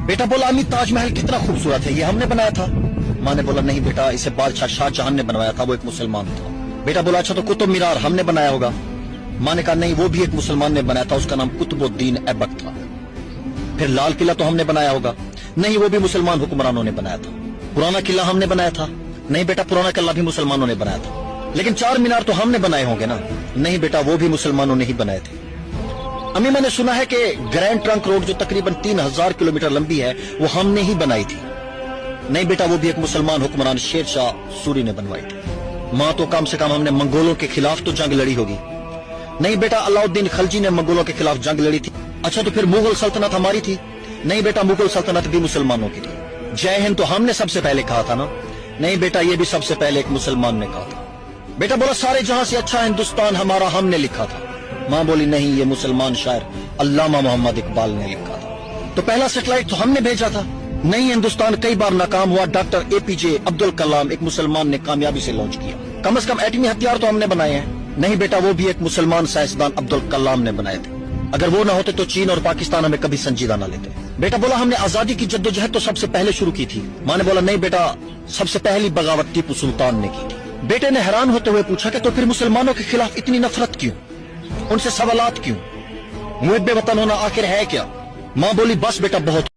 बेटा बोला अम्मी ताजमहल कितना खूबसूरत है, ये हमने बनाया था। माँ ने बोला नहीं बेटा, इसे बादशाह शाहजहां ने बनवाया था, वो एक मुसलमान था। बेटा बोला अच्छा तो कुतुब मीनार हमने बनाया होगा। माँ ने कहा नहीं, वो भी एक मुसलमान ने बनाया था, उसका नाम कुतुबुद्दीन ऐबक था। फिर लाल किला तो हमने बनाया होगा। नहीं, वो भी मुसलमान हुक्मरानों ने बनाया था। पुराना किला हमने बनाया था। नहीं बेटा, पुराना किला भी मुसलमानों ने बनाया था। लेकिन चार मीनार तो हमने बनाए होंगे ना। नहीं बेटा, वो भी मुसलमानों ने ही बनाए थे। अम्मी मैंने सुना है कि ग्रैंड ट्रंक रोड जो तकरीबन 3000 किलोमीटर लंबी है, वो हमने ही बनाई थी। नहीं बेटा, वो भी एक मुसलमान हुक्मरान शेर शाह सूरी ने बनवाई थी। माँ तो कम से कम हमने मंगोलों के खिलाफ तो जंग लड़ी होगी। नहीं बेटा, अलाउद्दीन खलजी ने मंगोलों के खिलाफ जंग लड़ी थी। अच्छा तो फिर मुगल सल्तनत हमारी थी। नहीं बेटा, मुगल सल्तनत भी मुसलमानों की थी। जय हिंद तो हमने सबसे पहले कहा था ना। नहीं बेटा, ये भी सबसे पहले एक मुसलमान ने कहा था। बेटा बोला सारे जहां से अच्छा हिंदुस्तान हमारा हमने लिखा था। माँ बोली नहीं, ये मुसलमान शायर अल्लामा मोहम्मद इकबाल ने लिखा था। तो पहला सैटेलाइट तो हमने भेजा था। नहीं, हिंदुस्तान कई बार नाकाम हुआ, डॉक्टर एपीजे अब्दुल कलाम एक मुसलमान ने कामयाबी से लॉन्च किया। कम से कम एटमी हथियार तो हमने बनाए हैं। नहीं बेटा, वो भी एक मुसलमान साइंसदान अब्दुल कलाम ने बनाए थे। अगर वो ना होते तो चीन और पाकिस्तान हमें कभी संजीदा ना लेते। बेटा बोला हमने आजादी की जद्दोजहद तो सबसे पहले शुरू की थी। माँ ने बोला नहीं बेटा, सबसे पहली बगावत टीपू सुल्तान ने की थी। बेटे ने हैरान होते हुए पूछा कि तो फिर मुसलमानों के खिलाफ इतनी नफरत क्यों, उनसे सवालात क्यों, मुहिब्बे वतन होना आखिर है क्या? माँ बोली बस बेटा बहुत